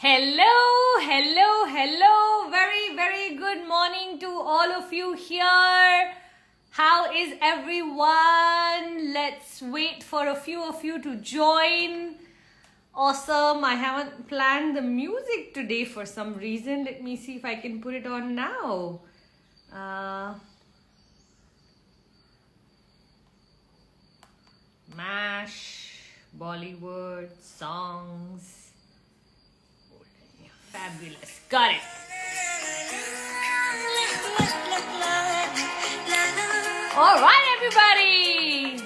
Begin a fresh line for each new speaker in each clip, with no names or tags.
Hello, hello, hello. Very, very good morning to all of you here. How is everyone? Let's wait for a few of you to join. Awesome. I haven't planned the music today for some reason. Let me see if I can put it on now. MASH, Bollywood, songs. Fabulous. Got it. All right, everybody.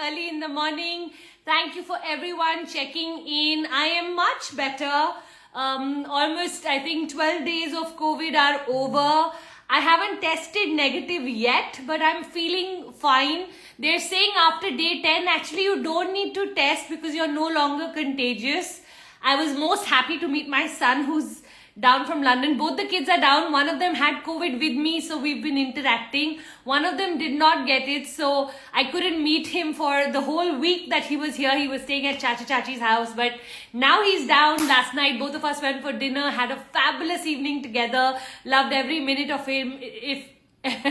Early in the morning. Thank you for everyone checking in. I am much better. Almost, I think 12 days of COVID are over. I haven't tested negative yet, but I'm feeling fine. They're saying after day 10, actually you don't need to test because you're no longer contagious. I was most happy to meet my son who's down from London. Both the kids are down. One of them had COVID with me, so we've been interacting. One of them did not get it, so I couldn't meet him for the whole week that he was here. He was staying at Chachi's house, but now he's down. Last night, both of us went for dinner, had a fabulous evening together. Loved every minute of him.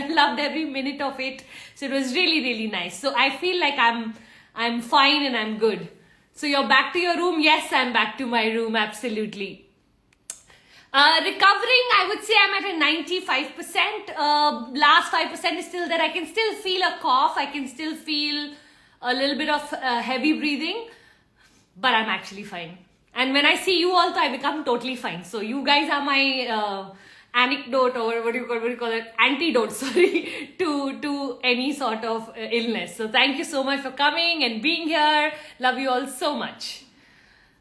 Loved every minute of it. So it was really, really nice. So I feel like I'm fine and I'm good. So you're back to your room? Yes, I'm back to my room. Absolutely. Recovering, I would say I'm at a 95%. Last 5% is still there. I can still feel a cough. I can still feel a little bit of heavy breathing. But I'm actually fine. And when I see you also, I become totally fine. So you guys are my anecdote or what do you call it? Antidote, sorry, to any sort of illness. So thank you so much for coming and being here. Love you all so much.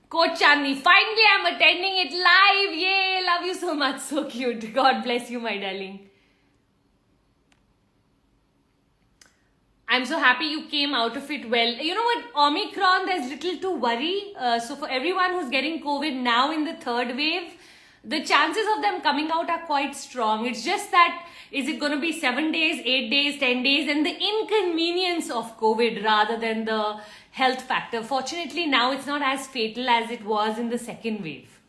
Coach Chandni, finally I'm attending it live. Yay, love you so much. So cute. God bless you, my darling. I'm so happy you came out of it well. You know what? Omicron, there's little to worry. So for everyone who's getting COVID now in the third wave, the chances of them coming out are quite strong. It's just that, is it going to be 7 days, 8 days, 10 days, and the inconvenience of COVID rather than the health factor. Fortunately, now it's not as fatal as it was in the second wave.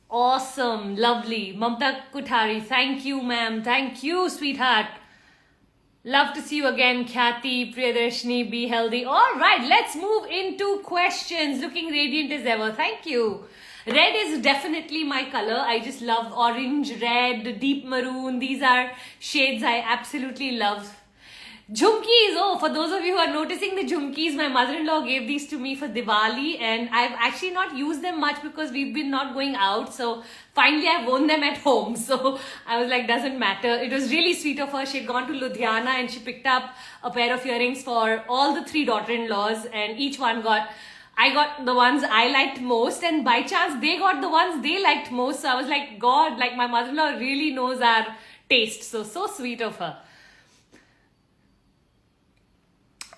Awesome, lovely. Mamta Kuthari, thank you, ma'am. Thank you, sweetheart. Love to see you again, Khyati, Priyadarshini. Be healthy. All right, let's move into questions. Looking radiant as ever. Thank you. Red is definitely my color. I just love orange, red, deep maroon. These are shades I absolutely love. Jhumkis, oh, for those of you who are noticing the jhumkis, my mother-in-law gave these to me for Diwali, and I've actually not used them much because we've been not going out. So finally I've worn them at home. So I was like, doesn't matter. It was really sweet of her. She had gone to Ludhiana and she picked up a pair of earrings for all the 3 daughter-in-laws, and each one I got the ones I liked most, and by chance they got the ones they liked most. So I was like, God, like my mother-in-law really knows our taste. So sweet of her.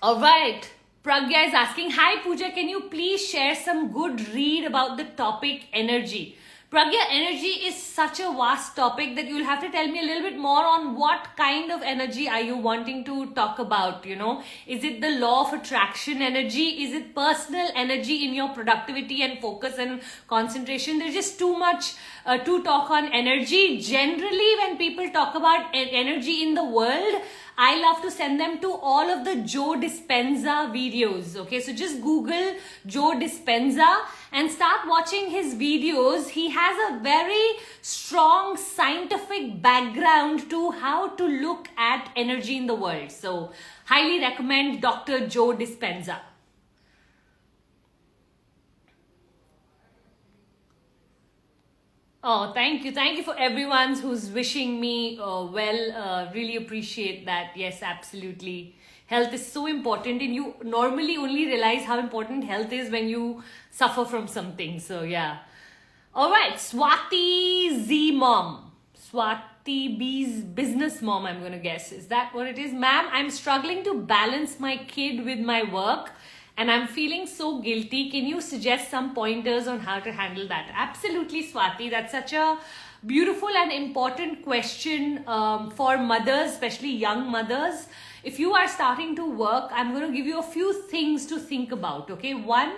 Alright, Pragya is asking, hi Puja, can you please share some good read about the topic energy? Pragya, energy is such a vast topic that you'll have to tell me a little bit more on what kind of energy are you wanting to talk about, you know? Is it the law of attraction energy? Is it personal energy in your productivity and focus and concentration? There's just too much to talk on energy. Generally, when people talk about energy in the world, I love to send them to all of the Joe Dispenza videos. Okay, so just Google Joe Dispenza and start watching his videos. He has a very strong scientific background to how to look at energy in the world. So highly recommend Dr. Joe Dispenza. Oh, thank you. Thank you for everyone who's wishing me well. Really appreciate that. Yes, absolutely. Health is so important, and you normally only realize how important health is when you suffer from something. So, yeah. All right. Swati Z Mom. Swati B's business mom, I'm going to guess. Is that what it is? Ma'am, I'm struggling to balance my kid with my work, and I'm feeling so guilty. Can you suggest some pointers on how to handle that? Absolutely, Swati. That's such a beautiful and important question for mothers, especially young mothers. If you are starting to work, I'm going to give you a few things to think about. Okay, one,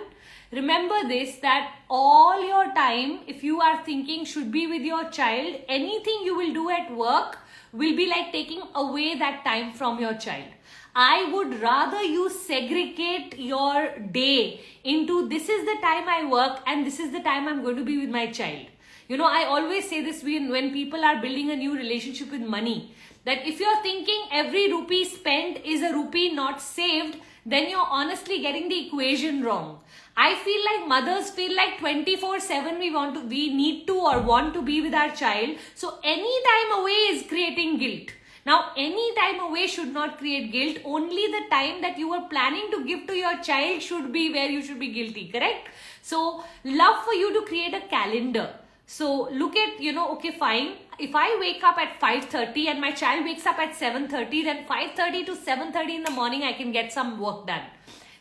remember this, that all your time, if you are thinking, should be with your child. Anything you will do at work will be like taking away that time from your child. I would rather you segregate your day into this is the time I work and this is the time I'm going to be with my child. You know, I always say this when people are building a new relationship with money, that if you're thinking every rupee spent is a rupee not saved, then you're honestly getting the equation wrong. I feel like mothers feel like 24/7 we need to or want to be with our child. So any time away is creating guilt. Now, any time away should not create guilt. Only the time that you were planning to give to your child should be where you should be guilty, correct? So, love for you to create a calendar. So, look at, okay, fine. If I wake up at 5:30 and my child wakes up at 7:30, then 5:30 to 7:30 in the morning, I can get some work done.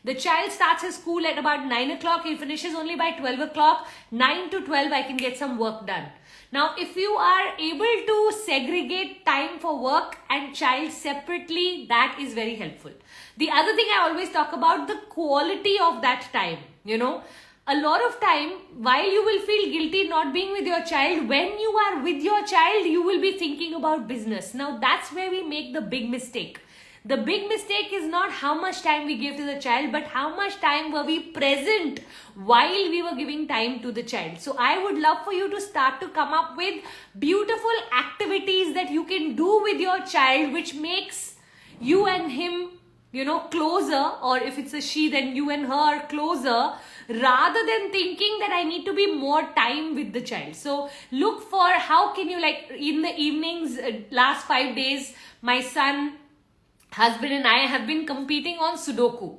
The child starts his school at about 9 o'clock. He finishes only by 12 o'clock. 9 to 12, I can get some work done. Now, if you are able to segregate time for work and child separately, that is very helpful. The other thing I always talk about, the quality of that time, A lot of time, while you will feel guilty not being with your child, when you are with your child, you will be thinking about business. Now, that's where we make the big mistake. The big mistake is not how much time we give to the child, but how much time were we present while we were giving time to the child. So I would love for you to start to come up with beautiful activities that you can do with your child, which makes you and him, closer, or if it's a she, then you and her closer, rather than thinking that I need to be more time with the child. So look for how can you, like in the evenings, last 5 days, my husband and I have been competing on Sudoku.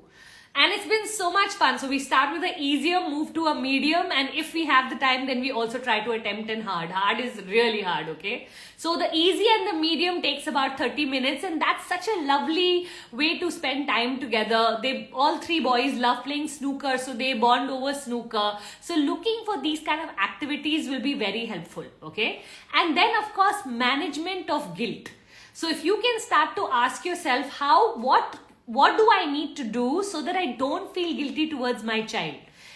And it's been so much fun. So we start with the easier, move to a medium, and if we have the time, then we also try to attempt in hard. Hard is really hard, okay? So the easy and the medium takes about 30 minutes, and that's such a lovely way to spend time together. All 3 boys love playing snooker, so they bond over snooker. So looking for these kind of activities will be very helpful, okay? And then, of course, management of guilt. So if you can start to ask yourself, what do I need to do so that I don't feel guilty towards my child?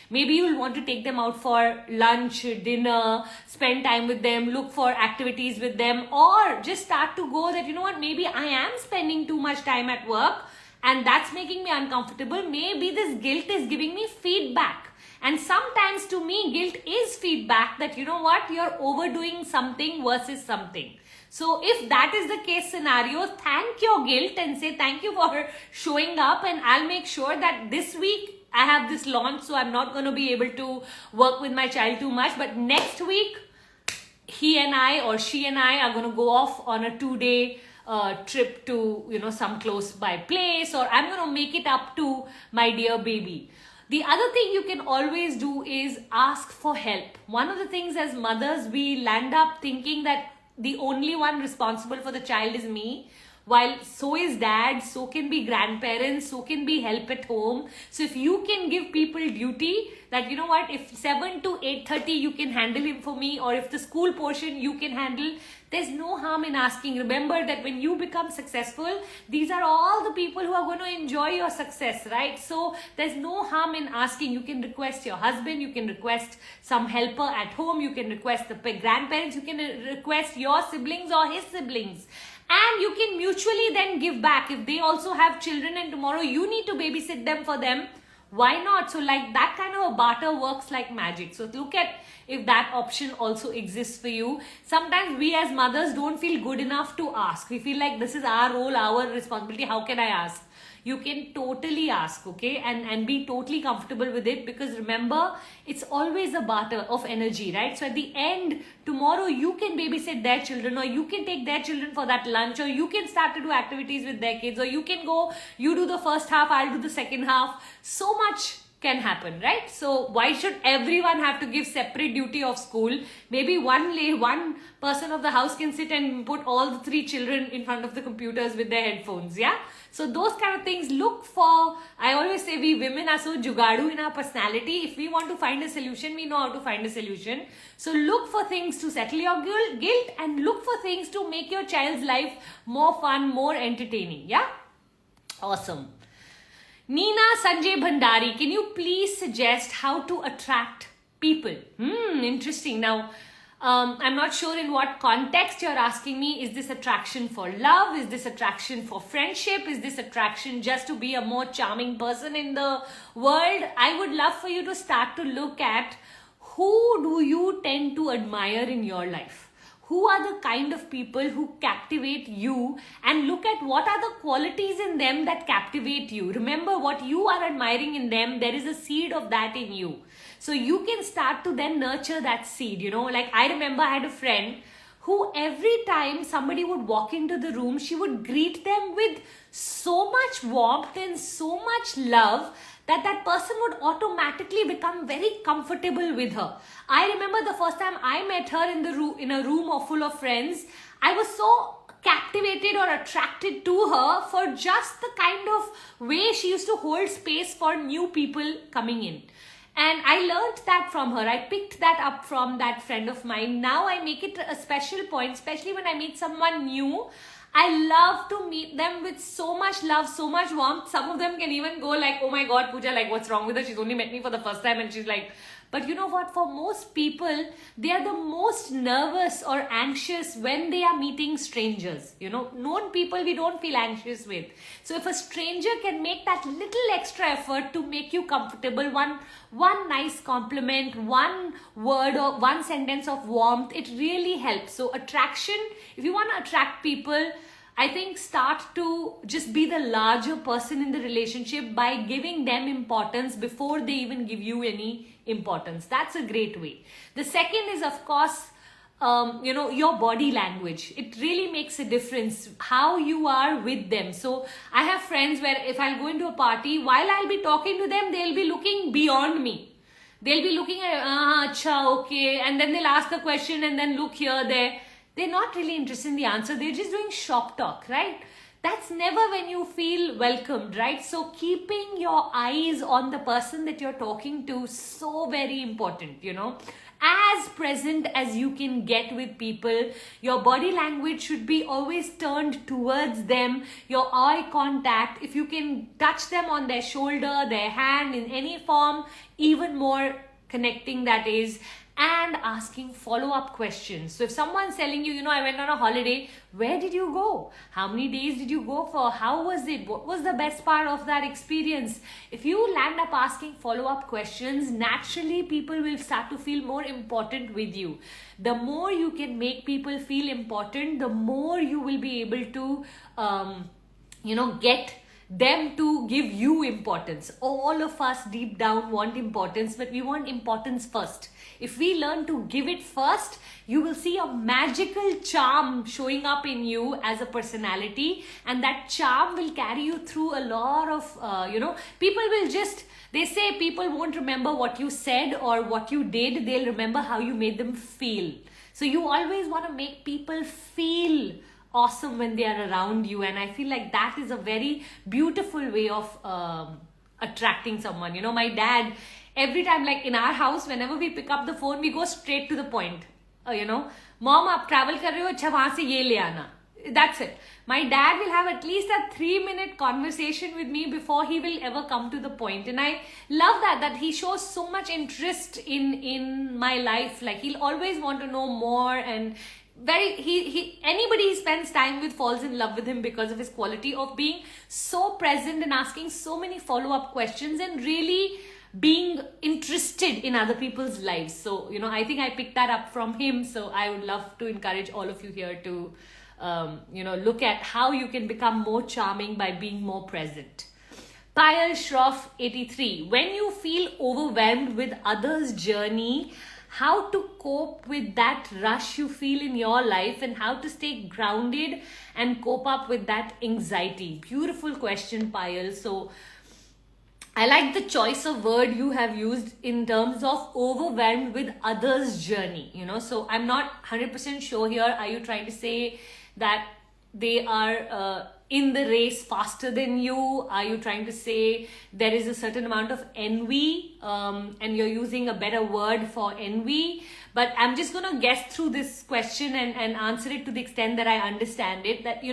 Maybe you'll want to take them out for lunch, dinner, spend time with them, look for activities with them, or just start to go that, you know what, maybe I am spending too much time at work and that's making me uncomfortable. Maybe this guilt is giving me feedback. And sometimes to me, guilt is feedback that, you know what, you're overdoing something versus something. So if that is the case scenario, thank your guilt and say thank you for showing up, and I'll make sure that this week I have this launch, so I'm not going to be able to work with my child too much. But next week, he and I or she and I are going to go off on a 2-day trip to, you know, some close by place, or I'm going to make it up to my dear baby. The other thing you can always do is ask for help. One of the things as mothers, we land up thinking that the only one responsible for the child is me, while so is dad, so can be grandparents, so can be help at home. So if you can give people duty that, you know what, if 7 to 8:30 you can handle him for me, or if the school portion you can handle, there's no harm in asking. Remember that when you become successful, these are all the people who are going to enjoy your success, right? So there's no harm in asking. You can request your husband, you can request some helper at home, you can request the grandparents, you can request your siblings or his siblings. And you can mutually then give back. If they also have children and tomorrow you need to babysit them for them, why not? So like that kind of a barter works like magic. So look at if that option also exists for you. Sometimes we as mothers don't feel good enough to ask. We feel like this is our role, our responsibility. How can I ask? You can totally ask, okay? And be totally comfortable with it, because remember, it's always a barter of energy, right? So at the end, tomorrow you can babysit their children, or you can take their children for that lunch, or you can start to do activities with their kids, or you can go, you do the first half, I'll do the second half. So much can happen, right? So why should everyone have to give separate duty of school? Maybe one person of the house can sit and put all the 3 children in front of the computers with their headphones, yeah? So those kind of things, look for, I always say we women are so jugadu in our personality. If we want to find a solution, we know how to find a solution. So look for things to settle your guilt, and look for things to make your child's life more fun, more entertaining, yeah? Awesome. Neena Sanjay Bhandari, can you please suggest how to attract people? Interesting. Now, I'm not sure in what context you're asking me. Is this attraction for love? Is this attraction for friendship? Is this attraction just to be a more charming person in the world? I would love for you to start to look at who do you tend to admire in your life? Who are the kind of people who captivate you, and look at what are the qualities in them that captivate you. Remember, what you are admiring in them, there is a seed of that in you. So you can start to then nurture that seed, you know. Like I remember I had a friend who every time somebody would walk into the room, she would greet them with so much warmth and so much love that person would automatically become very comfortable with her. I remember the first time I met her in a room full of friends, I was so captivated or attracted to her for just the kind of way she used to hold space for new people coming in. And I learned that from her. I picked that up from that friend of mine. Now I make it a special point, especially when I meet someone new. I love to meet them with so much love, so much warmth. Some of them can even go like, oh my God, Puja, like what's wrong with her? She's only met me for the first time and she's like, but you know what? For most people, they are the most nervous or anxious when they are meeting strangers. You know, known people we don't feel anxious with. So if a stranger can make that little extra effort to make you comfortable, one nice compliment, one word or one sentence of warmth, it really helps. So attraction, if you want to attract people, I think start to just be the larger person in the relationship by giving them importance before they even give you any importance. That's a great way. The second is, of course, your body language. It really makes a difference how you are with them. So I have friends where if I'll go into a party, while I'll be talking to them, they'll be looking beyond me. They'll be looking at, acha, okay. And then they'll ask a question and then look here, there. They're not really interested in the answer. They're just doing shop talk, right? that's never when you feel welcomed, right? So keeping your eyes on the person that you're talking to, so very important, as present as you can get with people. Your body language should be always turned towards them. Your eye contact, if you can touch them on their shoulder, their hand in any form, even more connecting that is. And asking follow-up questions. So if someone's telling you, I went on a holiday, where did you go? How many days did you go for? How was it? What was the best part of that experience? If you land up asking follow-up questions, naturally people will start to feel more important with you. The more you can make people feel important, the more you will be able to get them to give you importance. All of us deep down want importance, but we want importance first. If we learn to give it first, you will see a magical charm showing up in you as a personality, and that charm will carry you through a lot of, people will they say people won't remember what you said or what you did, they'll remember how you made them feel. So you always want to make people feel awesome when they are around you, and I feel like that is a very beautiful way of attracting someone. My dad, every time, like in our house, whenever we pick up the phone, we go straight to the point. Mom, aap travel kar rahe ho, acha wahan se ye le aana. That's it. My dad will have at least a 3-minute conversation with me before he will ever come to the point. And I love that he shows so much interest in my life. Like, he'll always want to know more, and anybody he spends time with falls in love with him because of his quality of being so present and asking so many follow-up questions and really being interested in other people's lives. So, I think I picked that up from him. So I would love to encourage all of you here to, look at how you can become more charming by being more present. Payal Shroff 83. When you feel overwhelmed with others' journey, how to cope with that rush you feel in your life and how to stay grounded and cope up with that anxiety. Beautiful question, Payal. So I like the choice of word you have used in terms of overwhelmed with others' journey. So I'm not 100% sure here. Are you trying to say that they are in the race faster than you? Are you trying to say there is a certain amount of envy and you're using a better word for envy? But I'm just going to guess through this question and answer it to the extent that I understand it. That,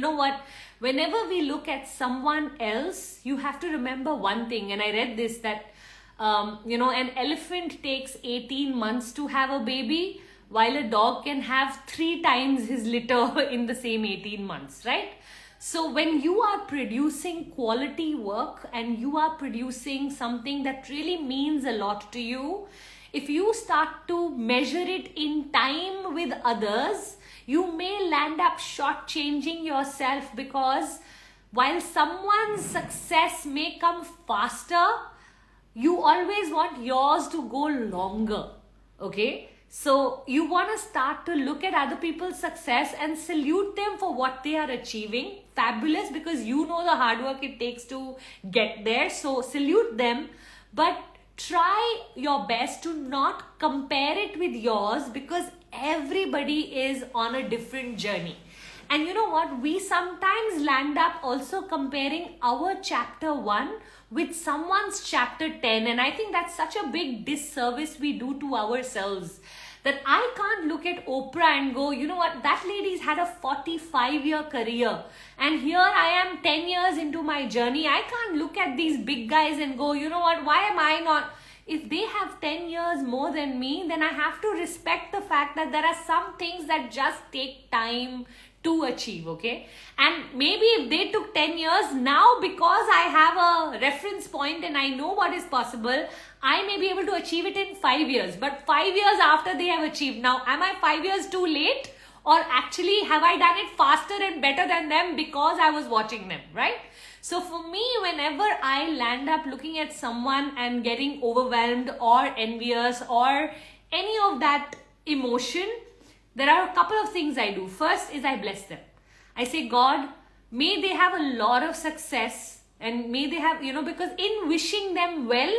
whenever we look at someone else, you have to remember one thing. And I read this, that, an elephant takes 18 months to have a baby, while a dog can have 3 times his litter in the same 18 months, right? So when you are producing quality work and you are producing something that really means a lot to you, if you start to measure it in time with others, you may land up shortchanging yourself, because while someone's success may come faster, you always want yours to go longer, okay? So you want to start to look at other people's success and salute them for what they are achieving. Fabulous, because you know the hard work it takes to get there. So salute them, but try your best to not compare it with yours, because everybody is on a different journey. And you know what? We sometimes land up also comparing our chapter 1 with someone's chapter 10. And I think that's such a big disservice we do to ourselves, that I can't look at Oprah and go, you know what, that lady's had a 45-year career. And here I am 10 years into my journey. I can't look at these big guys and go, you know what, why am I not? If they have 10 years more than me, then I have to respect the fact that there are some things that just take time to achieve, okay? And maybe if they took 10 years, now because I have a reference point and I know what is possible, I may be able to achieve it in 5 years. But 5 years after they have achieved, now am I 5 years too late? Or actually have I done it faster and better than them because I was watching them, right? So for me, whenever I land up looking at someone and getting overwhelmed or envious or any of that emotion, there are a couple of things I do. First is I bless them. I say, God, may they have a lot of success, and may they have, because in wishing them well,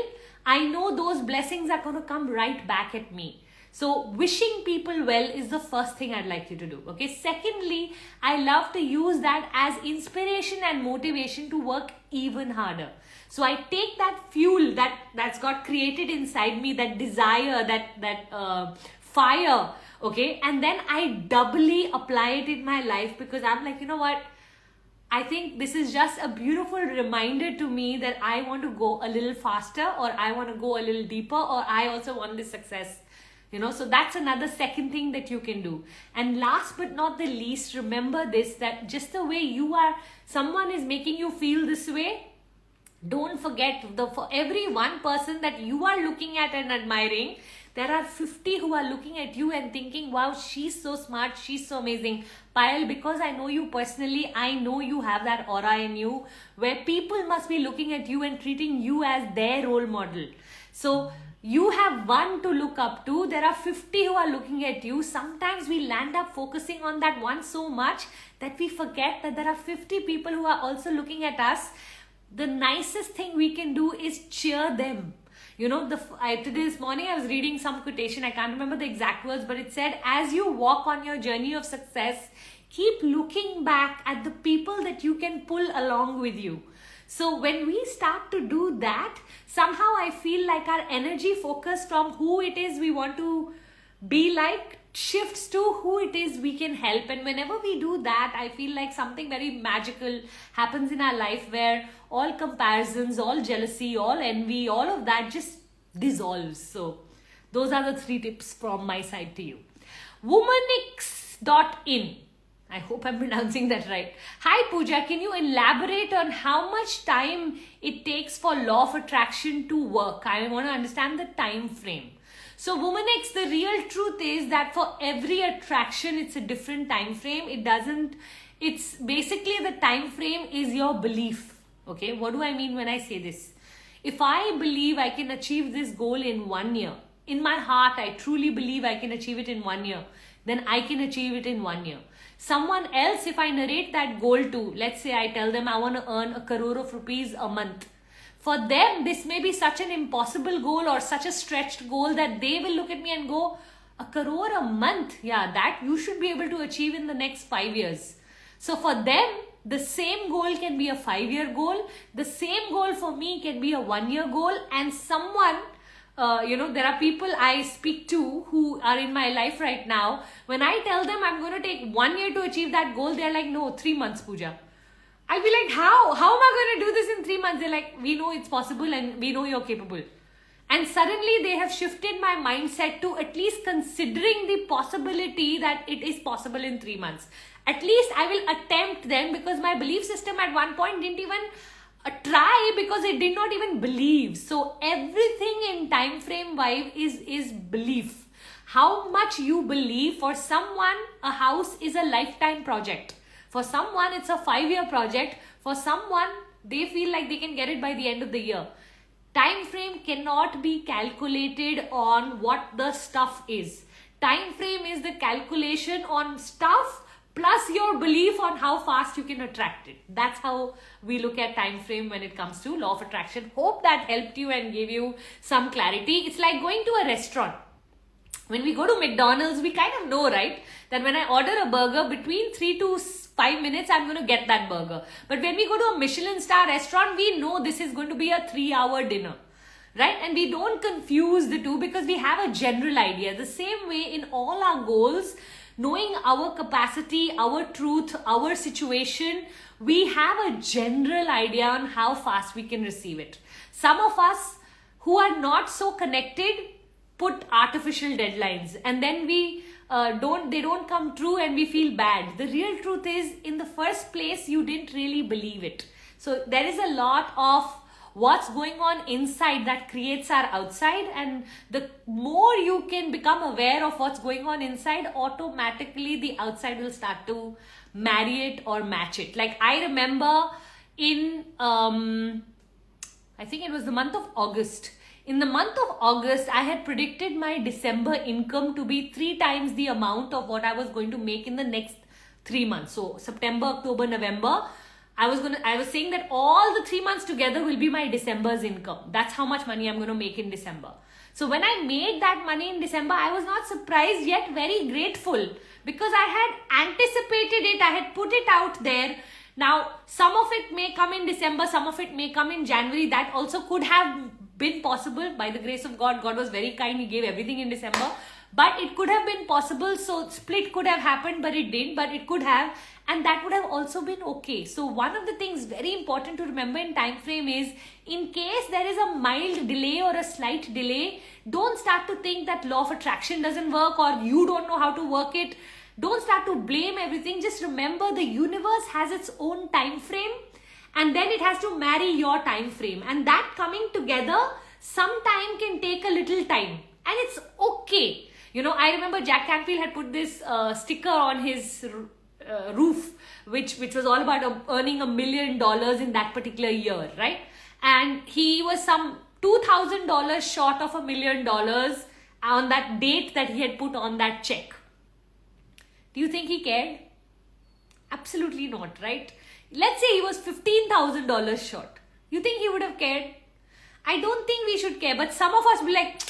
I know those blessings are going to come right back at me. So wishing people well is the first thing I'd like you to do. Okay. Secondly, I love to use that as inspiration and motivation to work even harder. So I take that fuel that's got created inside me, that desire, that fire, okay, and then I doubly apply it in my life, because I'm like, you know what? I think this is just a beautiful reminder to me that I want to go a little faster, or I want to go a little deeper, or I also want this success. So that's another second thing that you can do. And last but not the least, remember this, that just the way you are, someone is making you feel this way. Don't forget, for every one person that you are looking at and admiring, there are 50 who are looking at you and thinking, wow, she's so smart, she's so amazing. Payal, because I know you personally, I know you have that aura in you where people must be looking at you and treating you as their role model. So you have one to look up to. There are 50 who are looking at you. Sometimes we land up focusing on that one so much that we forget that there are 50 people who are also looking at us. The nicest thing we can do is cheer them. This morning I was reading some quotation. I can't remember the exact words, but it said, as you walk on your journey of success, keep looking back at the people that you can pull along with you. So when we start to do that, somehow I feel like our energy focus from who it is we want to be like shifts to who it is we can help. And whenever we do that, I feel like something very magical happens in our life, where all comparisons, all jealousy, all envy, all of that just dissolves. So those are the 3 tips from my side to you. Womanix.in. I hope I'm pronouncing that right. Hi Puja, can you elaborate on how much time it takes for law of attraction to work? I want to understand the time frame. So Womanix, the real truth is that for every attraction, it's a different time frame. It's basically the time frame is your belief. Okay, what do I mean when I say this? If I believe I can achieve this goal in 1 year, in my heart, I truly believe I can achieve it in 1 year, then I can achieve it in 1 year. Someone else, if I narrate that goal to, let's say I tell them I want to earn 1 crore of rupees a month. For them, this may be such an impossible goal or such a stretched goal that they will look at me and go, 1 crore a month? Yeah, that you should be able to achieve in the next 5 years. So for them, the same goal can be a 5-year goal. The same goal for me can be a 1-year goal. And someone, there are people I speak to who are in my life right now. When I tell them I'm going to take 1 year to achieve that goal, they're like, no, 3 months, Puja. I'll be like, how? How am I going to do this in 3 months? They're like, we know it's possible and we know you're capable. And suddenly they have shifted my mindset to at least considering the possibility that it is possible in 3 months. At least I will attempt then, because my belief system at one point didn't even try, because it did not even believe. So everything in time frame vibe is belief. How much you believe. For someone, a house is a lifetime project. For someone, it's a 5-year project. For someone, they feel like they can get it by the end of the year. Time frame cannot be calculated on what the stuff is. Time frame is the calculation on stuff plus your belief on how fast you can attract it. That's how we look at time frame when it comes to law of attraction. Hope that helped you and gave you some clarity. It's like going to a restaurant. When we go to McDonald's, we kind of know, right, that when I order a burger, between 3 to 5 minutes, I'm going to get that burger. But when we go to a Michelin star restaurant, we know this is going to be a 3-hour dinner, right? And we don't confuse the two because we have a general idea. The same way in all our goals, knowing our capacity, our truth, our situation, we have a general idea on how fast we can receive it. Some of us who are not so connected put artificial deadlines, and then they don't come true and we feel bad. The real truth is, in the first place, you didn't really believe it. So there is a lot of what's going on inside that creates our outside, and the more you can become aware of what's going on inside, automatically the outside will start to marry it or match it. Like I remember in I think it was the month of August. In the month of August, I had predicted my December income to be 3 times the amount of what I was going to make in the next 3 months. So September, October, November, I was saying that all the 3 months together will be my December's income. That's how much money I'm going to make in December. So when I made that money in December, I was not surprised yet very grateful, because I had anticipated it. I had put it out there. Now, some of it may come in December, some of it may come in January. That also could have been possible. By the grace of God, God was very kind. He gave everything in December. But it could have been possible. So split could have happened, but it didn't. But it could have. And that would have also been okay. So one of the things very important to remember in time frame is, in case there is a mild delay or a slight delay, don't start to think that law of attraction doesn't work or you don't know how to work it. Don't start to blame everything. Just remember, the universe has its own time frame, and then it has to marry your time frame. And that coming together sometime can take a little time. And it's okay. You know, I remember Jack Canfield had put this sticker on his roof, which was all about earning $1 million in that particular year, right? And he was some $2,000 short of $1 million on that date that he had put on that check. Do you think he cared? Absolutely not, right? Let's say he was $15,000 short. You think he would have cared? I don't think we should care, but some of us will be like,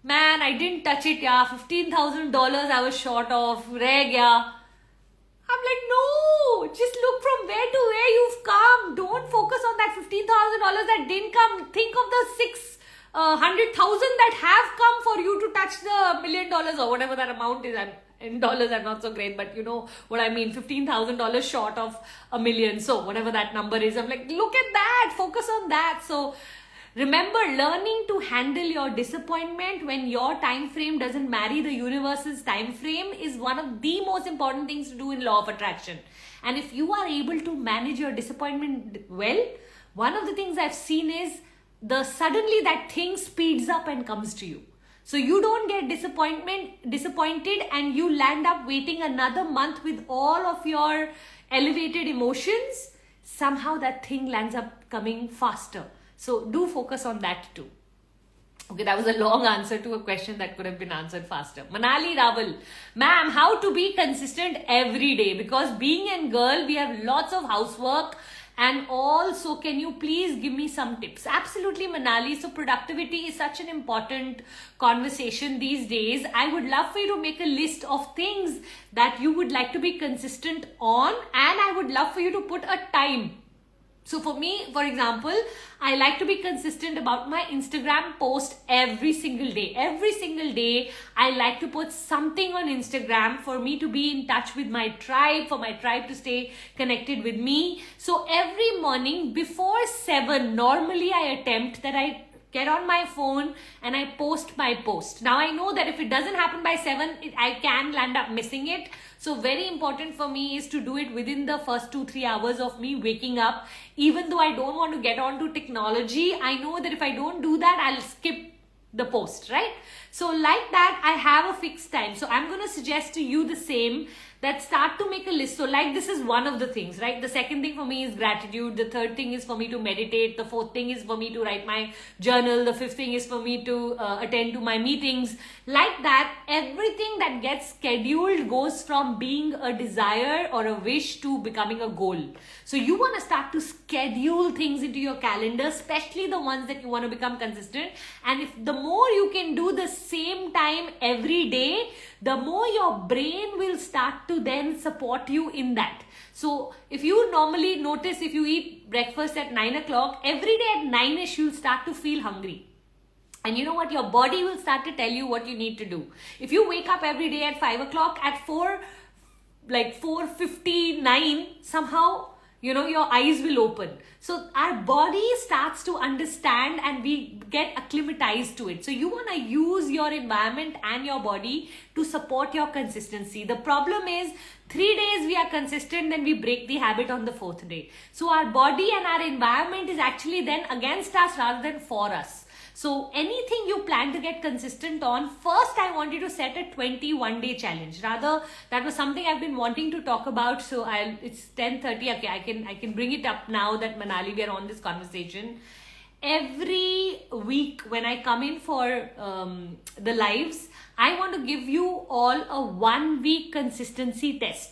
man, I didn't touch it, yeah. $15,000 I was short of, reg, yeah. I'm like, no, just look from where to where you've come. Don't focus on that $15,000 that didn't come. Think of the 600,000 that have come for you to touch the $1 million or whatever that amount is. And in dollars, I'm not so great, but you know what I mean. $15,000 short of $1 million. So whatever that number is, I'm like, look at that. Focus on that. So remember, learning to handle your disappointment when your time frame doesn't marry the universe's time frame is one of the most important things to do in law of attraction. And if you are able to manage your disappointment well, one of the things I've seen is suddenly that thing speeds up and comes to you. So you don't get disappointed and you land up waiting another month with all of your elevated emotions. Somehow that thing lands up coming faster. So do focus on that too. Okay, that was a long answer to a question that could have been answered faster. Manali Raval, ma'am, how to be consistent every day? Because being a girl, we have lots of housework and also can you please give me some tips? Absolutely, Manali. So productivity is such an important conversation these days. I would love for you to make a list of things that you would like to be consistent on, and I would love for you to put a time. So for me, for example, I like to be consistent about my Instagram post every single day. Every single day, I like to put something on Instagram for me to be in touch with my tribe, for my tribe to stay connected with me. So every morning before 7, normally I attempt that I get on my phone and I post my post. Now I know that if it doesn't happen by 7, I can land up missing it. So very important for me is to do it within the first 2-3 hours of me waking up. Even though I don't want to get onto technology, I know that if I don't do that, I'll skip the post, right? So like that, I have a fixed time. So I'm going to suggest to you the same, that start to make a list. So like this is one of the things, right? The second thing for me is gratitude. The third thing is for me to meditate. The fourth thing is for me to write my journal. The fifth thing is for me to attend to my meetings. Like that, everything that gets scheduled goes from being a desire or a wish to becoming a goal. So you want to start to schedule things into your calendar, especially the ones that you want to become consistent. And if the more you can do the same time every day, the more your brain will start to then support you in that. So if you normally notice, if you eat breakfast at 9 o'clock, every day at 9ish, you'll start to feel hungry. And you know what? Your body will start to tell you what you need to do. If you wake up every day at 5 o'clock, at 4:59, somehow, you know, your eyes will open. So our body starts to understand and we get acclimatized to it. So you want to use your environment and your body to support your consistency. The problem is 3 days we are consistent, then we break the habit on the 4th day. So our body and our environment is actually then against us rather than for us. So anything you plan to get consistent on, first I want you to set a 21-day challenge. Rather, that was something I've been wanting to talk about. So it's 10:30. Okay, I can bring it up now that Manali, we are on this conversation. Every week when I come in for the lives, I want to give you all a 1-week consistency test.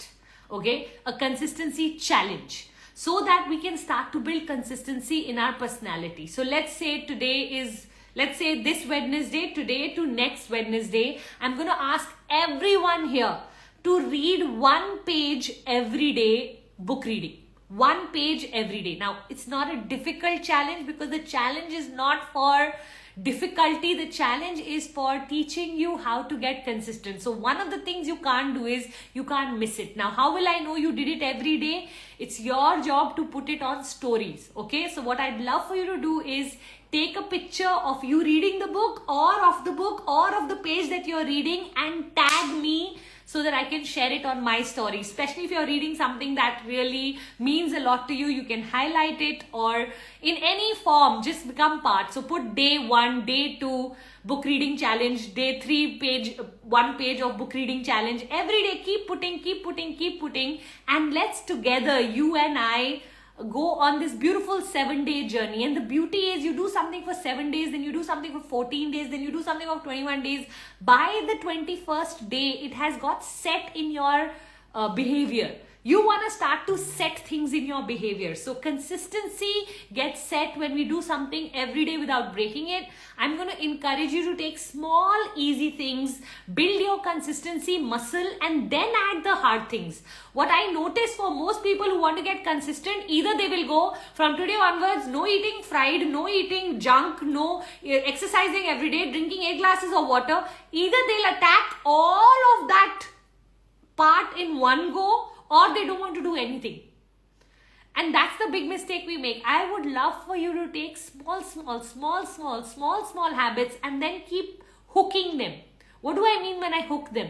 Okay, a consistency challenge. so that we can start to build consistency in our personality. So let's say this Wednesday, today to next Wednesday, I'm going to ask everyone here to read 1 page every day, book reading. 1 page every day. Now, it's not a difficult challenge because the challenge is not for difficulty. The challenge is for teaching you how to get consistent. So one of the things you can't do is you can't miss it. Now, how will I know you did it every day? It's your job to put it on stories. Okay, so what I'd love for you to do is take a picture of you reading the book or of the page that you're reading and tag me so that I can share it on my story. Especially if you're reading something that really means a lot to you, you can highlight it, or in any form, just become part. So put day 1, day 2 book reading challenge, day 3 1 page of book reading challenge. Every day keep putting, and let's together, you and I, go on this beautiful 7-day journey. And the beauty is you do something for 7 days, then you do something for 14 days, then you do something for 21 days. By the 21st day, it has got set in your behavior. You want to start to set things in your behavior. So consistency gets set when we do something every day without breaking it. I'm going to encourage you to take small, easy things, build your consistency muscle, and then add the hard things. What I notice for most people who want to get consistent, either they will go from today onwards, no eating fried, no eating junk, no exercising every day, drinking 8 glasses of water. Either they'll attack all of that part in one go, or they don't want to do anything. And that's the big mistake we make. I would love for you to take small habits and then keep hooking them. What do I mean when I hook them?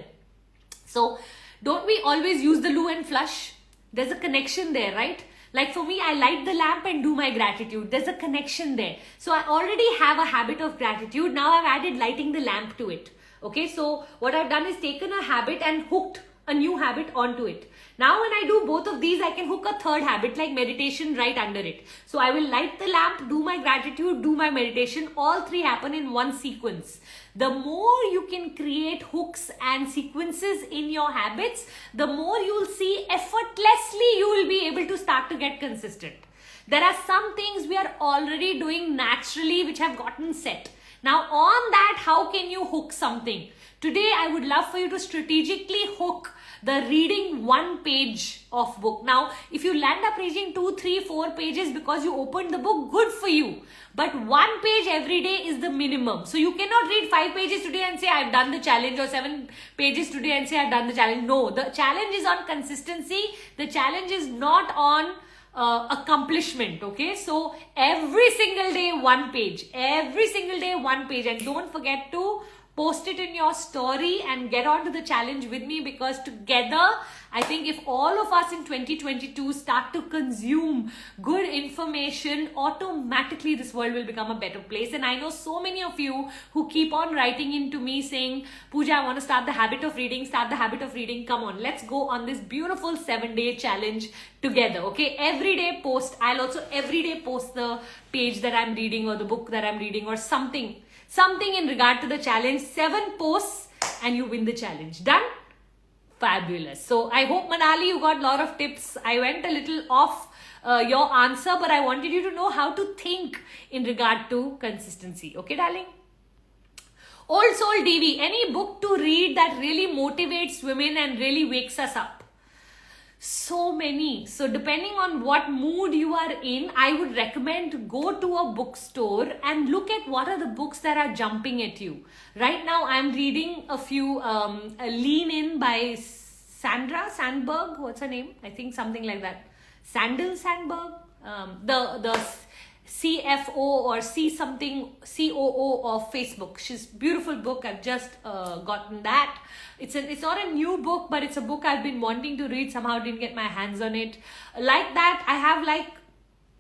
So don't we always use the loo and flush? There's a connection there, right? Like for me, I light the lamp and do my gratitude. There's a connection there. So I already have a habit of gratitude. Now I've added lighting the lamp to it. Okay, so what I've done is taken a habit and hooked a new habit onto it. Now when I do both of these, I can hook a 3rd habit like meditation right under it. So I will light the lamp, do my gratitude, do my meditation. All 3 happen in one sequence. The more you can create hooks and sequences in your habits, the more you'll see effortlessly you will be able to start to get consistent. There are some things we are already doing naturally which have gotten set. Now on that, how can you hook something? Today, I would love for you to strategically hook the reading 1 page of book. Now, if you land up reading 2, 3, 4 pages because you opened the book, good for you. But 1 page every day is the minimum. So you cannot read 5 pages today and say, I've done the challenge, or 7 pages today and say, I've done the challenge. No, the challenge is on consistency. The challenge is not on accomplishment. Okay, so every single day 1 page. Every single day 1 page. And don't forget to post it in your story and get on to the challenge with me, because together, I think if all of us in 2022 start to consume good information, automatically this world will become a better place. And I know so many of you who keep on writing into me saying, Puja, I want to start the habit of reading, Come on, let's go on this beautiful 7-day challenge together. Okay, every day post. I'll also every day post the page that I'm reading or the book that I'm reading or something in regard to the challenge. 7 posts and you win the challenge. Done? Fabulous. So I hope, Manali, you got a lot of tips. I went a little off your answer, but I wanted you to know how to think in regard to consistency. Okay, darling? Old Soul DV, any book to read that really motivates women and really wakes us up? So many. So depending on what mood you are in, I would recommend go to a bookstore and look at what are the books that are jumping at you. Right now I'm reading a few, Lean In by Sandra Sandberg. What's her name? I think something like that. Sandberg. The CFO or COO of Facebook. She's beautiful book. I've just gotten that. It's not a new book, but it's a book I've been wanting to read. Somehow didn't get my hands on it. Like that, I have like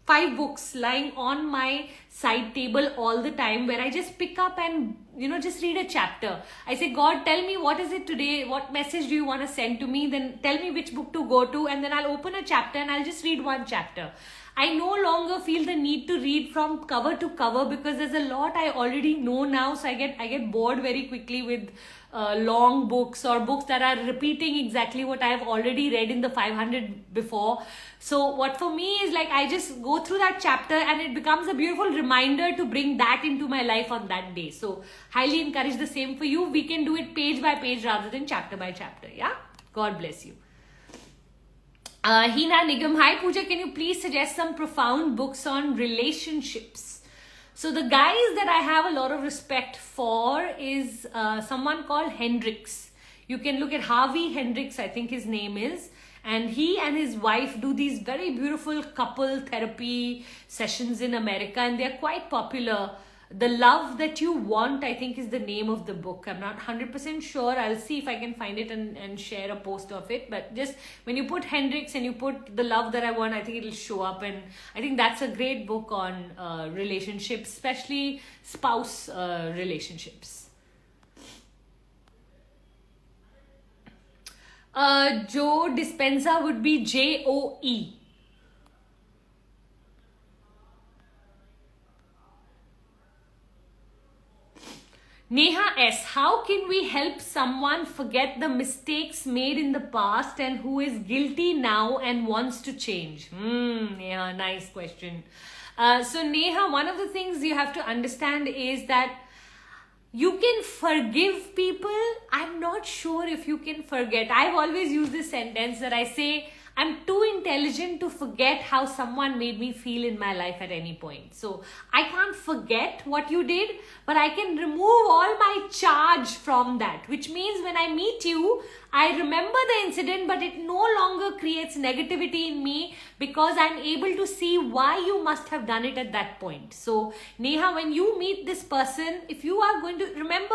5 books lying on my side table all the time, where I just pick up and just read a chapter. I say, God, tell me what is it today? What message do you want to send to me? Then tell me which book to go to, and then I'll open a chapter and I'll just read 1 chapter. I no longer feel the need to read from cover to cover because there's a lot I already know now. So I get bored very quickly with long books or books that are repeating exactly what I've already read in the 500 before. So what for me is like, I just go through that chapter and it becomes a beautiful reminder to bring that into my life on that day. So highly encourage the same for you. We can do it page by page rather than chapter by chapter. Yeah. God bless you. Hina Nigam, hi Puja, can you please suggest some profound books on relationships? So the guys that I have a lot of respect for is someone called Hendricks. You can look at Harvey Hendricks, I think his name is. And he and his wife do these very beautiful couple therapy sessions in America, and they're quite popular. The Love That You Want, I think, is the name of the book. I'm not 100% sure. I'll see if I can find it and share a post of it. But just when you put Hendricks and you put The Love That I Want, I think it'll show up. And I think that's a great book on relationships, especially spouse relationships. Joe Dispenza would be Joe. Neha S, how can we help someone forget the mistakes made in the past and who is guilty now and wants to change? Yeah, nice question. So Neha, one of the things you have to understand is that you can forgive people. I'm not sure if you can forget. I've always used this sentence that I say, I'm too intelligent to forget how someone made me feel in my life at any point. So I can't forget what you did, but I can remove all my charge from that, which means when I meet you, I remember the incident, but it no longer creates negativity in me because I'm able to see why you must have done it at that point. So Neha, when you meet this person, if you are going to remember,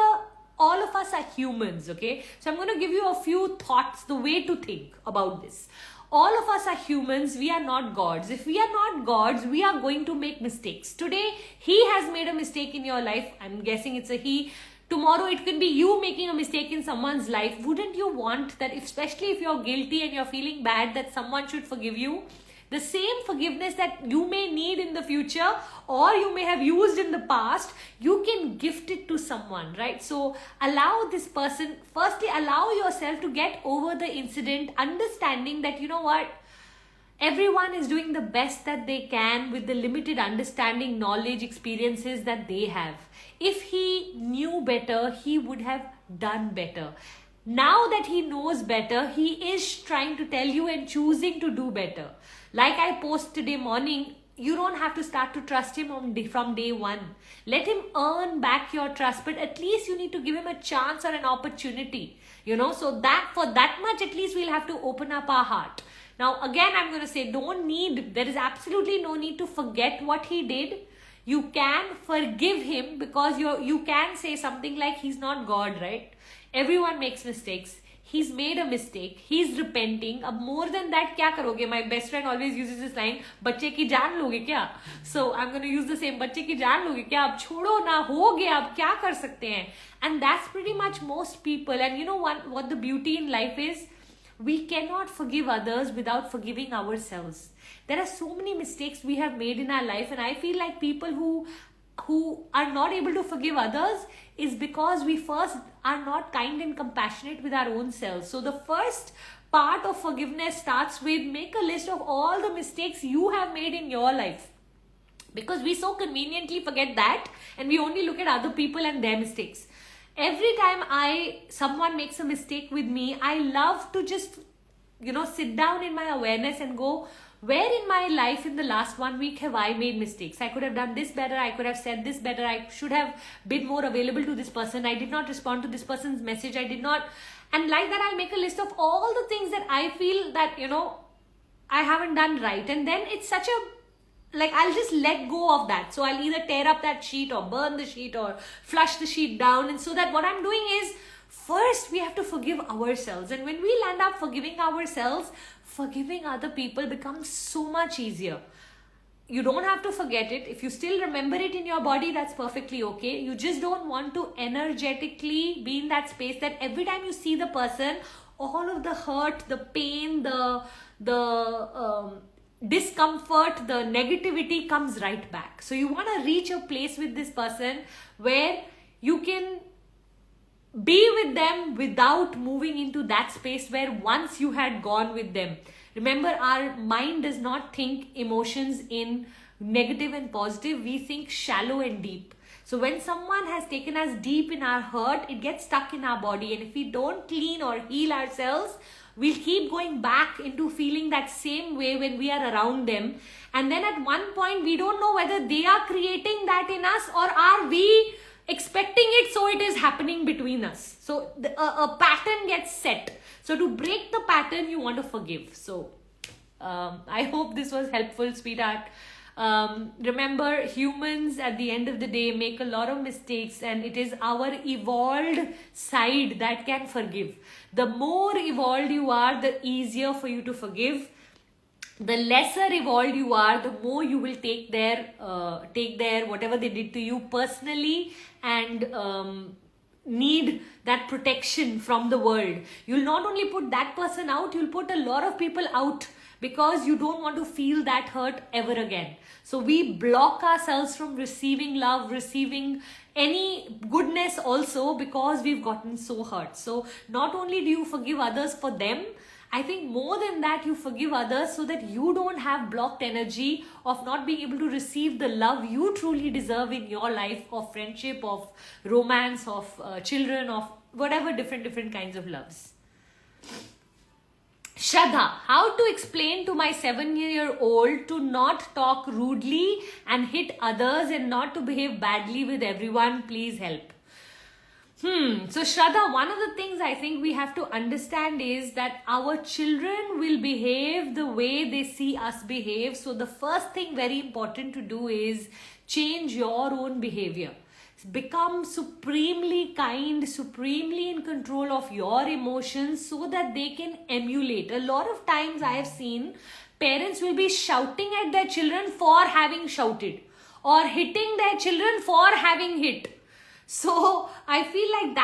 all of us are humans, okay? So I'm going to give you a few thoughts, the way to think about this. All of us are humans. We are not gods. If we are not gods, we are going to make mistakes. Today, he has made a mistake in your life. I'm guessing it's a he. Tomorrow, it can be you making a mistake in someone's life. Wouldn't you want that, especially if you're guilty and you're feeling bad, that someone should forgive you? The same forgiveness that you may need in the future or you may have used in the past, you can gift it to someone, right? So allow this person, firstly, allow yourself to get over the incident, understanding that, you know what, everyone is doing the best that they can with the limited understanding, knowledge, experiences that they have. If he knew better, he would have done better. Now that he knows better, he is trying to tell you and choosing to do better. Like I post today morning, you don't have to start to trust him from day one. Let him earn back your trust, but at least you need to give him a chance or an opportunity. So that for that much, at least we'll have to open up our heart. Now, again, I'm going to say, there is absolutely no need to forget what he did. You can forgive him because you can say something like, he's not God, right? Everyone makes mistakes. He's made a mistake. He's repenting. Ab more than that, kya karoge? My best friend always uses this line, "Bacche ki jaan loge kya?" So I'm going to use the same. "Bacche ki jaan loge kya? Ab chodo na, ho gaya. Ab kya kar sakte hain?" And that's pretty much most people. And you know what the beauty in life is? We cannot forgive others without forgiving ourselves. There are so many mistakes we have made in our life, and I feel like people who are not able to forgive others is because we first are not kind and compassionate with our own selves. So the first part of forgiveness starts with, make a list of all the mistakes you have made in your life, because we so conveniently forget that and we only look at other people and their mistakes. Every time someone makes a mistake with me, I love to just sit down in my awareness and go, where in my life in the last 1 week have I made mistakes? I could have done this better. I could have said this better. I should have been more available to this person. I did not respond to this person's message. I did not. And like that, I'll make a list of all the things that I feel that, I haven't done right. And then it's such I'll just let go of that. So I'll either tear up that sheet or burn the sheet or flush the sheet down. And so that what I'm doing is, first we have to forgive ourselves. And when we land up forgiving ourselves, forgiving other people becomes so much easier. You don't have to forget it. If you still remember it in your body, that's perfectly okay. You just don't want to energetically be in that space that every time you see the person, all of the hurt, the pain, the discomfort, the negativity comes right back. So you want to reach a place with this person where you can be with them without moving into that space where once you had gone with them. Remember, our mind does not think emotions in negative and positive. We think shallow and deep. So when someone has taken us deep in our hurt, it gets stuck in our body. And if we don't clean or heal ourselves, we'll keep going back into feeling that same way when we are around them. And then at one point, we don't know whether they are creating that in us or are we expecting it, so it is happening between us. So a pattern gets set. So to break the pattern, you want to forgive. So I hope this was helpful, sweetheart. Remember, humans at the end of the day make a lot of mistakes, and it is our evolved side that can forgive. The more evolved you are, the easier for you to forgive. The lesser evolved you are, the more you will take their whatever they did to you personally, and need that protection from the world. You'll not only put that person out, you'll put a lot of people out, because you don't want to feel that hurt ever again. So we block ourselves from receiving love, receiving any goodness also, because we've gotten so hurt. So not only do you forgive others for them, I think more than that, you forgive others so that you don't have blocked energy of not being able to receive the love you truly deserve in your life, of friendship, of romance, of children, of whatever different kinds of loves. Shraddha, how to explain to my 7-year-old to not talk rudely and hit others and not to behave badly with everyone? Please help. So Shraddha, one of the things I think we have to understand is that our children will behave the way they see us behave. So the first thing very important to do is change your own behavior. Become supremely kind, supremely in control of your emotions so that they can emulate. A lot of times I have seen parents will be shouting at their children for having shouted, or hitting their children for having hit. So I feel like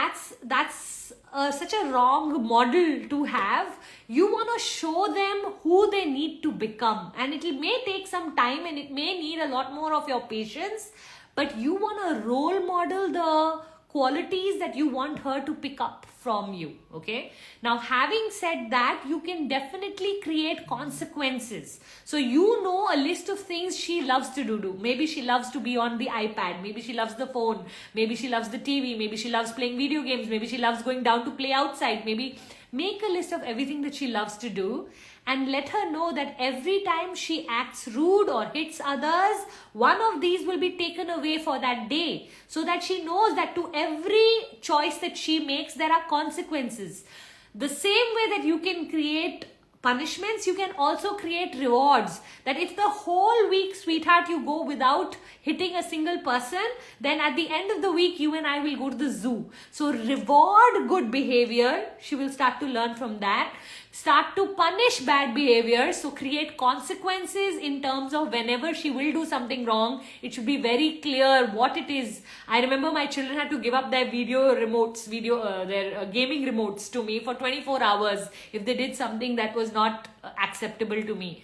that's such a wrong model to have. You want to show them who they need to become, and it may take some time and it may need a lot more of your patience, but you want to role model the qualities that you want her to pick up from you. Okay, now having said that, you can definitely create consequences. So you know a list of things she loves to do. Maybe she loves to be on the iPad, maybe she loves the phone, maybe she loves the TV, maybe she loves playing video games, maybe she loves going down to play outside. Maybe make a list of everything that she loves to do, and let her know that every time she acts rude or hits others, one of these will be taken away for that day, so that she knows that to every choice that she makes, there are consequences. The same way that you can create punishments, you can also create rewards. That if the whole week, sweetheart, you go without hitting a single person, then at the end of the week, you and I will go to the zoo. So reward good behavior. She will start to learn from that. Start to punish bad behavior. So create consequences in terms of whenever she will do something wrong, it should be very clear what it is. I remember my children had to give up their their gaming remotes to me for 24 hours if they did something that was not acceptable to me.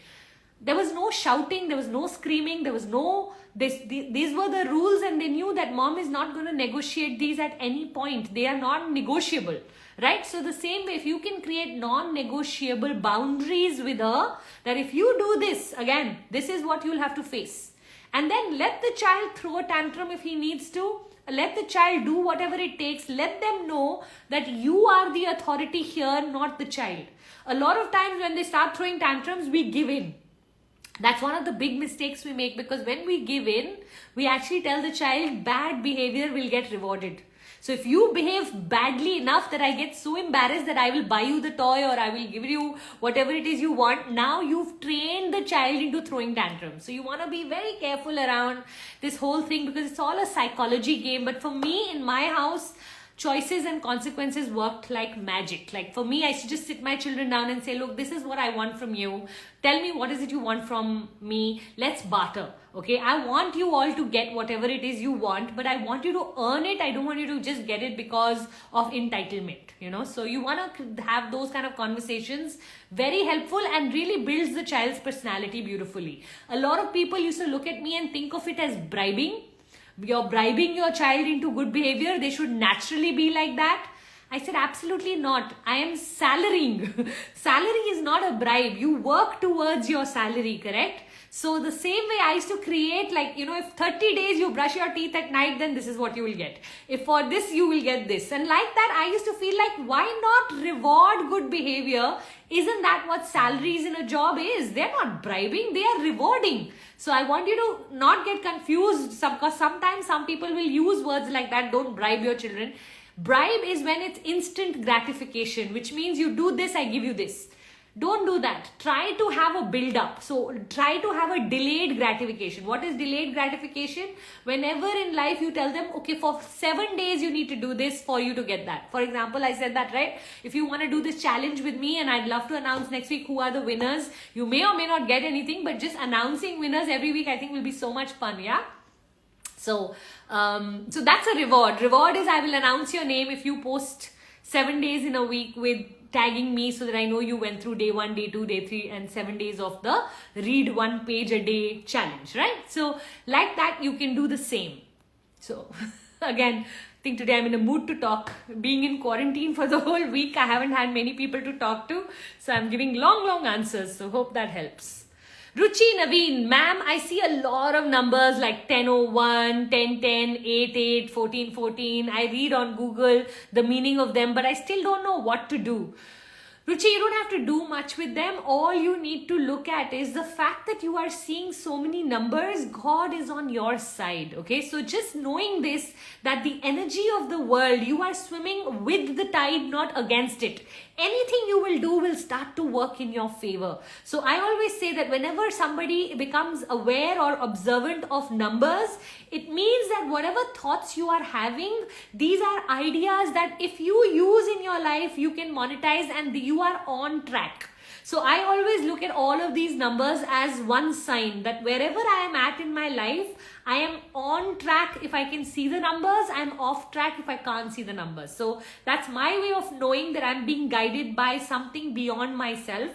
There was no shouting, there was no screaming, there was no... These were the rules, and they knew that mom is not going to negotiate these at any point. They are non-negotiable, right? So the same way, if you can create non-negotiable boundaries with her, that if you do this, again, this is what you'll have to face. And then let the child throw a tantrum if he needs to. Let the child do whatever it takes. Let them know that you are the authority here, not the child. A lot of times when they start throwing tantrums, we give in. That's one of the big mistakes we make, because when we give in, we actually tell the child bad behavior will get rewarded. So if you behave badly enough that I get so embarrassed that I will buy you the toy or I will give you whatever it is you want, now you've trained the child into throwing tantrums. So you want to be very careful around this whole thing, because it's all a psychology game. But for me, in my house, choices and consequences worked like magic. Like for me, I used to just sit my children down and say, look, this is what I want from you. Tell me what is it you want from me. Let's barter. Okay, I want you all to get whatever it is you want, but I want you to earn it. I don't want you to just get it because of entitlement, you know. So you want to have those kind of conversations, very helpful, and really builds the child's personality beautifully. A lot of people used to look at me and think of it as bribing. You're bribing your child into good behavior. They should naturally be like that. I said, absolutely not. I am salarying. Salary is not a bribe. You work towards your salary, correct? So the same way I used to create, like, you know, if 30 days you brush your teeth at night, then this is what you will get. If for this, you will get this. And like that, I used to feel like, why not reward good behavior? Isn't that what salaries in a job is? They're not bribing, they are rewarding. So I want you to not get confused, because sometimes some people will use words like that. Don't bribe your children. Bribe is when it's instant gratification, which means you do this, I give you this. Don't do that. Try to have a build up. So try to have a delayed gratification. What is delayed gratification? Whenever in life you tell them, okay, for 7 days you need to do this for you to get that. For example, I said that, right? If you want to do this challenge with me, and I'd love to announce next week who are the winners. You may or may not get anything, but just announcing winners every week, I think will be so much fun, yeah? So that's a reward. Reward is I will announce your name if you post 7 days in a week with tagging me, so that I know you went through day 1, day 2, day 3 and 7 days of the read 1 page a day challenge, right? So like that, you can do the same. So again, I think today I'm in a mood to talk. Being in quarantine for the whole week, I haven't had many people to talk to. So I'm giving long answers. So hope that helps. Ruchi Naveen, ma'am, I see a lot of numbers like 1001, 1010, 88, 1414. I read on Google the meaning of them, but I still don't know what to do. Ruchi, you don't have to do much with them. All you need to look at is the fact that you are seeing so many numbers. God is on your side. Okay, so just knowing this, that the energy of the world, you are swimming with the tide, not against it. Anything you will do will start to work in your favor. So I always say that whenever somebody becomes aware or observant of numbers, it means that whatever thoughts you are having, these are ideas that if you use in your life, you can monetize, and you are on track. So I always look at all of these numbers as one sign that wherever I am at in my life, I am on track if I can see the numbers. I'm off track if I can't see the numbers. So that's my way of knowing that I'm being guided by something beyond myself.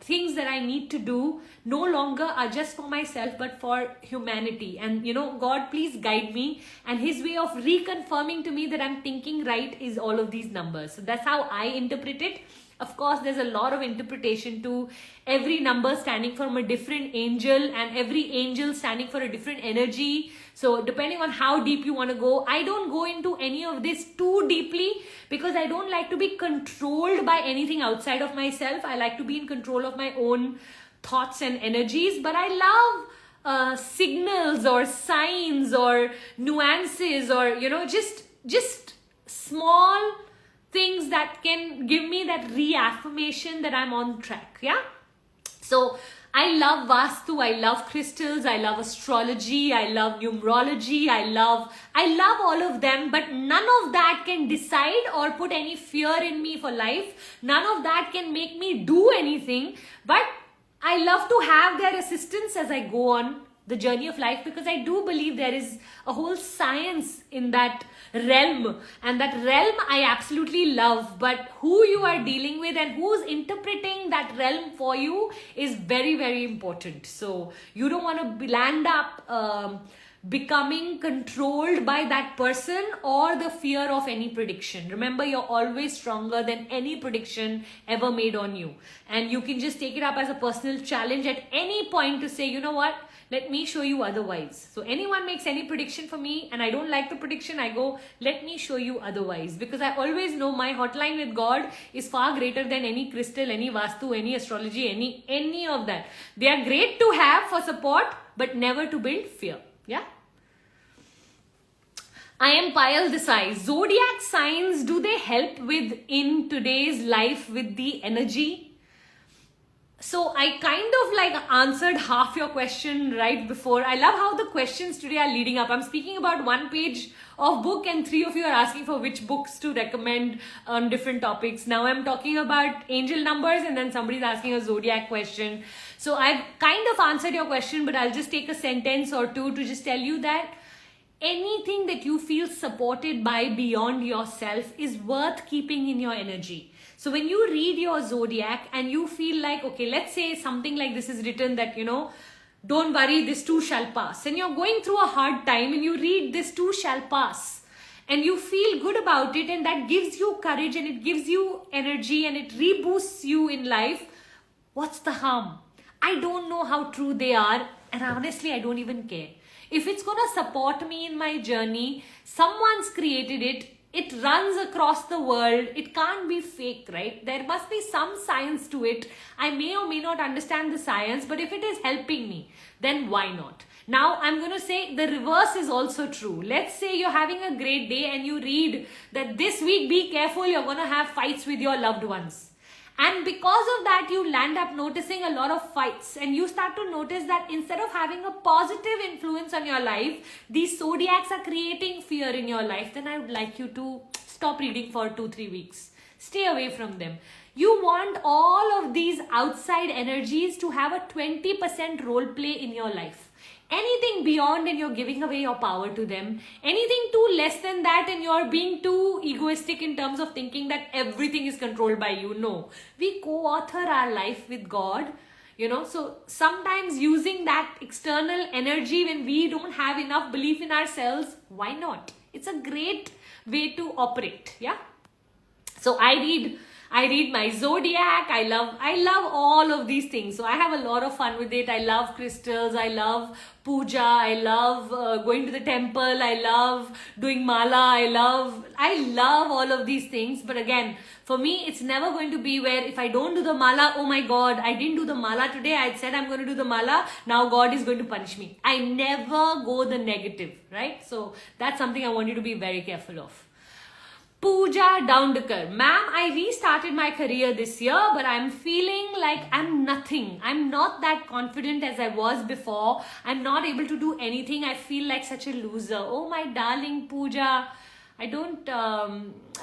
Things that I need to do no longer are just for myself, but for humanity. And you know, God, please guide me. And his way of reconfirming to me that I'm thinking right is all of these numbers. So that's how I interpret it. Of course, there's a lot of interpretation to every number standing for a different angel, and every angel standing for a different energy. So depending on how deep you want to go, I don't go into any of this too deeply because I don't like to be controlled by anything outside of myself. I like to be in control of my own thoughts and energies, but I love signals or signs or nuances, or, you know, just small things that can give me that reaffirmation that I'm on track. Yeah. So I love Vastu, I love crystals, I love astrology, I love numerology, I love all of them, but none of that can decide or put any fear in me for life. None of that can make me do anything, but I love to have their assistance as I go on the journey of life, because I do believe there is a whole science in that realm, and that realm I absolutely love. But who you are dealing with and who's interpreting that realm for you is very, very important. So you don't want to land up becoming controlled by that person or the fear of any prediction. Remember, you're always stronger than any prediction ever made on you, and you can just take it up as a personal challenge at any point to say, you know what, let me show you otherwise. So anyone makes any prediction for me and I don't like the prediction, I go, let me show you otherwise. Because I always know my hotline with God is far greater than any crystal, any Vastu, any astrology, any of that. They are great to have for support, but never to build fear. Yeah. I am Payal Desai. Zodiac signs, do they help with in today's life with the energy? So I kind of like answered half your question right before. I love how the questions today are leading up. I'm speaking about one page of book and three of you are asking for which books to recommend on different topics. Now I'm talking about angel numbers and then somebody's asking a zodiac question. So I've kind of answered your question, but I'll just take a sentence or two to just tell you that anything that you feel supported by beyond yourself is worth keeping in your energy. So when you read your zodiac and you feel like, okay, let's say something like this is written that, don't worry, this too shall pass. And you're going through a hard time and you read this too shall pass. And you feel good about it and that gives you courage and it gives you energy and it reboosts you in life. What's the harm? I don't know how true they are and honestly, I don't even care. If it's going to support me in my journey, someone's created it. It runs across the world. It can't be fake, right? There must be some science to it. I may or may not understand the science, but if it is helping me, then why not? Now, I'm going to say the reverse is also true. Let's say you're having a great day and you read that this week, be careful, you're going to have fights with your loved ones. And because of that, you land up noticing a lot of fights and you start to notice that instead of having a positive influence on your life, these zodiacs are creating fear in your life. Then I would like you to stop reading for 2-3 weeks. Stay away from them. You want all of these outside energies to have a 20% role play in your life. Anything beyond and you're giving away your power to them. Anything too less than that and you're being too egoistic in terms of thinking that everything is controlled by you. No, we co-author our life with God. So sometimes using that external energy when we don't have enough belief in ourselves, why not? It's a great way to operate. Yeah. So I read my zodiac. I love all of these things. So I have a lot of fun with it. I love crystals. I love puja. I love going to the temple. I love doing mala. I love all of these things. But again, for me, it's never going to be where if I don't do the mala, oh my God, I didn't do the mala today. I said I'm going to do the mala. Now God is going to punish me. I never go the negative, right? So that's something I want you to be very careful of. Puja Doundekar. Ma'am, I restarted my career this year, but I'm feeling like I'm nothing. I'm not that confident as I was before. I'm not able to do anything. I feel like such a loser. Oh, my darling Puja. I don't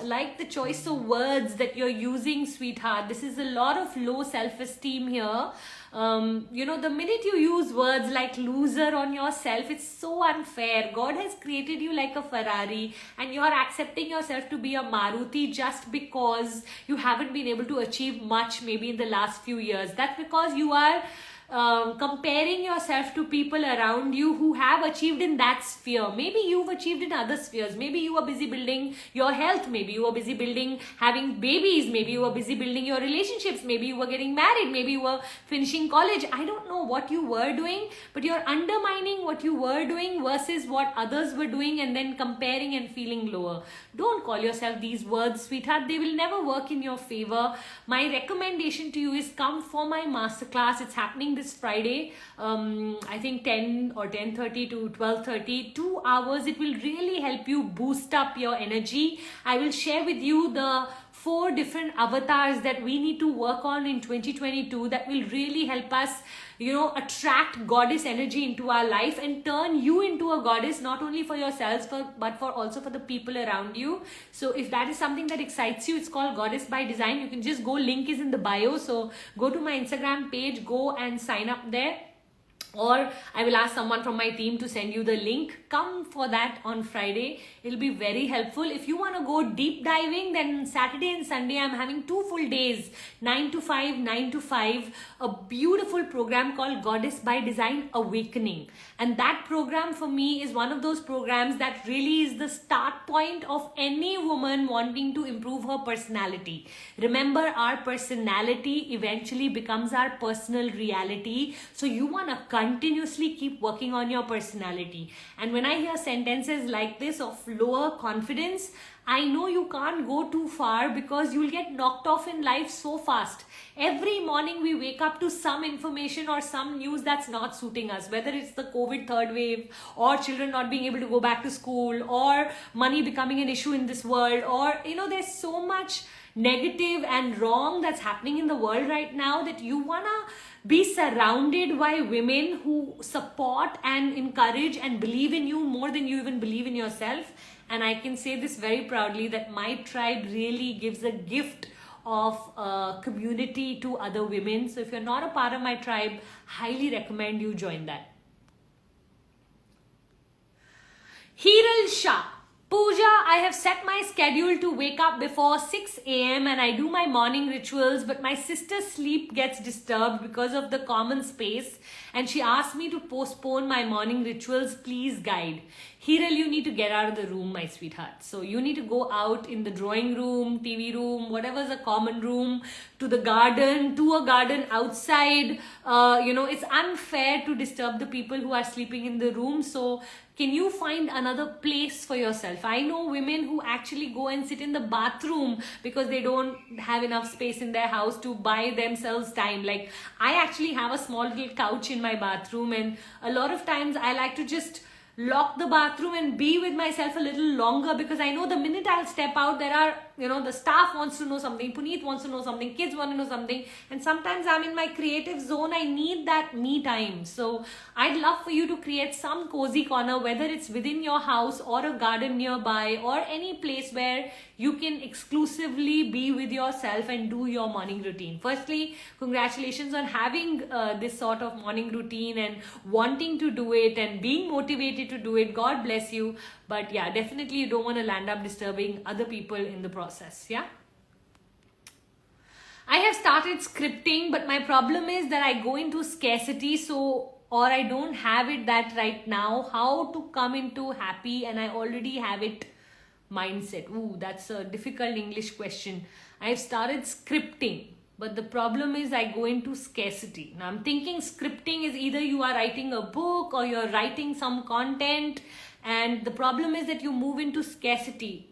like the choice of words that you're using, sweetheart. This is a lot of low self-esteem here. The minute you use words like loser on yourself, it's so unfair. God has created you like a Ferrari and you're accepting yourself to be a Maruti just because you haven't been able to achieve much maybe in the last few years. That's because you are comparing yourself to people around you who have achieved in that sphere. Maybe you've achieved in other spheres. Maybe you are busy building your health. Maybe you are busy building having babies. Maybe you are busy building your relationships. Maybe you were getting married. Maybe you were finishing college. I don't know what you were doing, but you're undermining what you were doing versus what others were doing and then comparing and feeling lower. Don't call yourself these words, sweetheart. They will never work in your favor. My recommendation to you is come for my masterclass. It's happening this Friday, I think 10 or 10:30 to 12:30, 2 hours. It will really help you boost up your energy. I will share with you the 4 different avatars that we need to work on in 2022 that will really help us, attract goddess energy into our life and turn you into a goddess, not only for yourselves, but for also for the people around you. So if that is something that excites you, it's called Goddess by Design. You can just go, link is in the bio. So go to my Instagram page, go and sign up there. Or I will ask someone from my team to send you the link. Come for that on Friday. It'll be very helpful. If you want to go deep diving, then Saturday and Sunday I'm having 2 full days, 9 to 5, a beautiful program called Goddess by Design Awakening. And that program for me is one of those programs that really is the start point of any woman wanting to improve her personality. Remember, our personality eventually becomes our personal reality. So you want to continuously keep working on your personality. And when I hear sentences like this of lower confidence, I know you can't go too far because you'll get knocked off in life so fast. Every morning we wake up to some information or some news that's not suiting us, whether it's the COVID third wave or children not being able to go back to school or money becoming an issue in this world, or there's so much negative and wrong that's happening in the world right now, that you wanna be surrounded by women who support and encourage and believe in you more than you even believe in yourself. And I can say this very proudly, that my tribe really gives a gift of community to other women. So if you're not a part of my tribe, highly recommend you join that. Hiral Shah. Puja, I have set my schedule to wake up before 6 a.m. and I do my morning rituals, but my sister's sleep gets disturbed because of the common space and she asked me to postpone my morning rituals. Please guide. Hiral, you need to get out of the room, my sweetheart. So you need to go out in the drawing room, TV room, whatever's a common room, to the garden, to a garden outside. It's unfair to disturb the people who are sleeping in the room. So can you find another place for yourself? I know women who actually go and sit in the bathroom because they don't have enough space in their house to buy themselves time. Like, I actually have a small little couch in my bathroom, and a lot of times I like to just lock the bathroom and be with myself a little longer, because I know the minute I'll step out, there are, the staff wants to know something, Puneet wants to know something, kids want to know something, and sometimes I'm in my creative zone. I need that me time. So I'd love for you to create some cozy corner, whether it's within your house or a garden nearby or any place where you can exclusively be with yourself and do your morning routine. Firstly, congratulations on having this sort of morning routine and wanting to do it and being motivated to do it. God bless you. But yeah, definitely you don't want to land up disturbing other people in the process. Yeah. I have started scripting, but my problem is that I go into scarcity, or I don't have it that right now. How to come into happy and I already have it mindset? Ooh, that's a difficult English question. I have started scripting, but the problem is I go into scarcity. Now I'm thinking scripting is either you are writing a book or you're writing some content, and the problem is that you move into scarcity.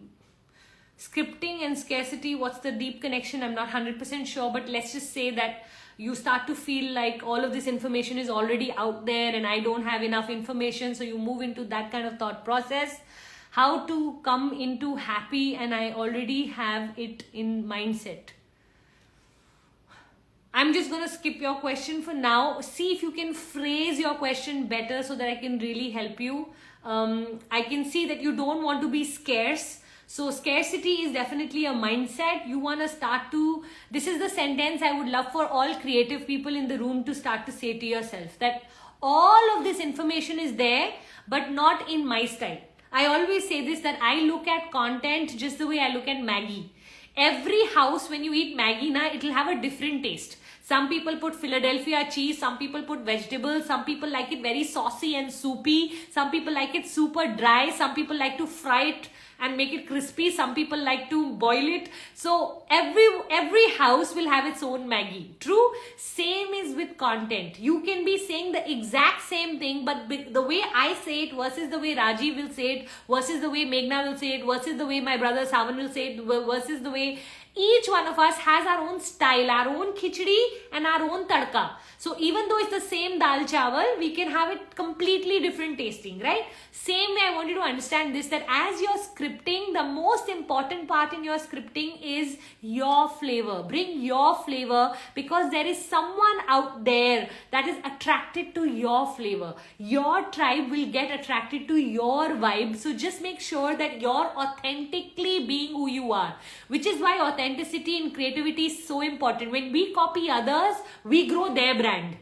Scripting and scarcity, what's the deep connection? I'm not 100% sure, but let's just say that you start to feel like all of this information is already out there and I don't have enough information, so you move into that kind of thought process. How to come into happy and I already have it in mindset. I'm just going to skip your question for now. See if you can phrase your question better so that I can really help you. I can see that you don't want to be scarce. So scarcity is definitely a mindset. You want to start to, this is the sentence I would love for all creative people in the room to start to say to yourself, that all of this information is there, but not in my style. I always say this, that I look at content just the way I look at Maggie. Every house, when you eat Maggie, it will have a different taste. Some people put Philadelphia cheese, some people put vegetables, some people like it very saucy and soupy, some people like it super dry, some people like to fry it and make it crispy, some people like to boil it. So every house will have its own Maggie. True? Same is with content. You can be saying the exact same thing, but the way I say it versus the way Rajiv will say it, versus the way Meghna will say it, versus the way my brother Savan will say it, versus the way each one of us has our own style, our own khichdi and our own tadka. So even though it's the same dal chawal, we can have it completely different tasting, right? Same way, I want you to understand this, that as you're scripting, the most important part in your scripting is your flavor. Bring your flavor, because there is someone out there that is attracted to your flavor. Your tribe will get attracted to your vibe. So just make sure that you're authentically being who you are, which is why authenticity in creativity is so important. When we copy others, we grow their brand.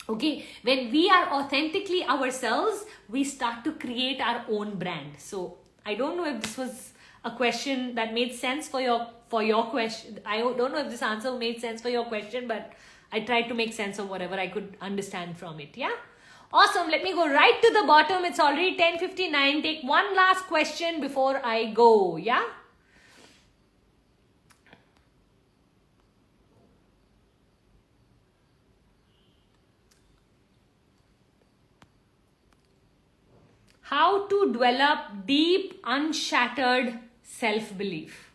Okay, when we are authentically ourselves, we start to create our own brand. So I don't know if this was a question that made sense for your question. I don't know if this answer made sense for your question, but I tried to make sense of whatever I could understand from it. Yeah. Awesome. Let me go right to the bottom. It's already 10:59. Take one last question before I go. Yeah. How to develop deep, unshattered self-belief.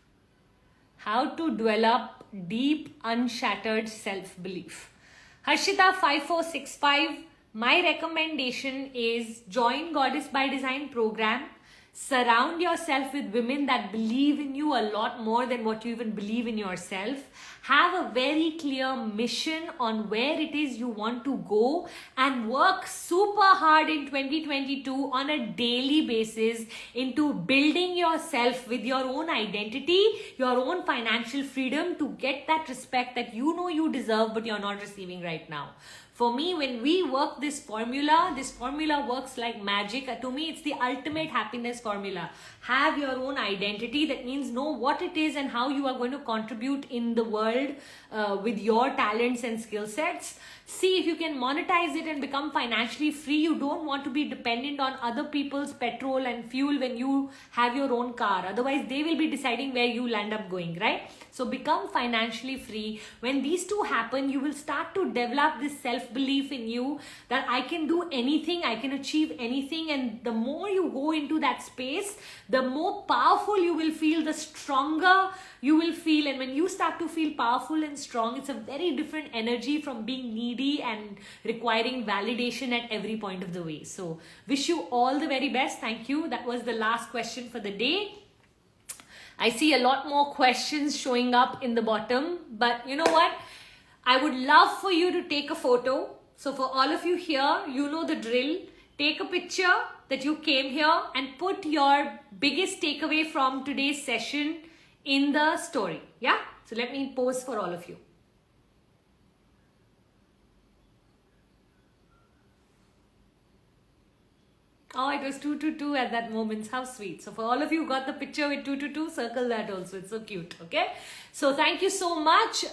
How to develop deep, unshattered self-belief. Harshita 5465, my recommendation is join Goddess by Design program. Surround yourself with women that believe in you a lot more than what you even believe in yourself. Have a very clear mission on where it is you want to go, and work super hard in 2022 on a daily basis into building yourself with your own identity, your own financial freedom, to get that respect that you know you deserve but you're not receiving right now. For me, when we work this formula works like magic. To me, it's the ultimate happiness formula. Have your own identity. That means know what it is and how you are going to contribute in the world with your talents and skill sets. See if you can monetize it and become financially free. You don't want to be dependent on other people's petrol and fuel when you have your own car. Otherwise, they will be deciding where you'll end up going, right? So become financially free. When these two happen, you will start to develop this self-belief in you that I can do anything, I can achieve anything. And the more you go into that space, the more powerful you will feel, the stronger you will feel. And when you start to feel powerful and strong, it's a very different energy from being needy and requiring validation at every point of the way. So wish you all the very best. Thank you. That was the last question for the day. I see a lot more questions showing up in the bottom, but you know what? I would love for you to take a photo. So for all of you here, you know the drill. Take a picture that you came here and put your biggest takeaway from today's session in the story. Yeah? So let me pose for all of you. Oh, it was 222 at that moment. How sweet. So for all of you who got the picture with 222, circle that also. It's so cute. Okay. So thank you so much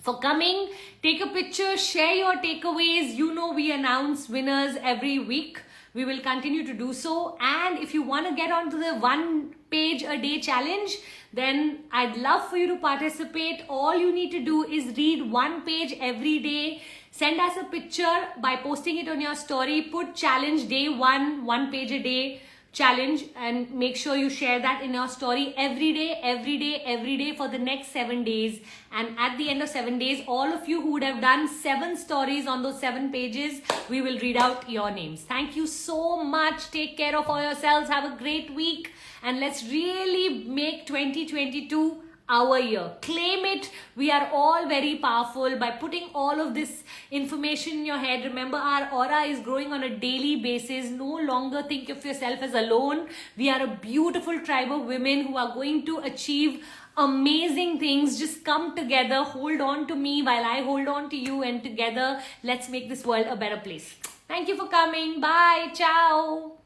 for coming. Take a picture, share your takeaways. You know we announce winners every week. We will continue to do so. And if you want to get onto the 1 page a day challenge, then I'd love for you to participate. All you need to do is read 1 page every day. Send us a picture by posting it on your story. Put challenge day 1 page a day challenge, and make sure you share that in your story every day for the next 7 days. And at the end of 7 days, all of you who would have done 7 stories on those 7 pages, we will read out your names. Thank you so much. Take care of all yourselves. Have a great week. And let's really make 2022 our year. Claim it. We are all very powerful by putting all of this information in your head. Remember, our aura is growing on a daily basis. No longer think of yourself as alone. We are a beautiful tribe of women who are going to achieve amazing things. Just come together. Hold on to me while I hold on to you, and together let's make this world a better place. Thank you for coming. Bye. Ciao.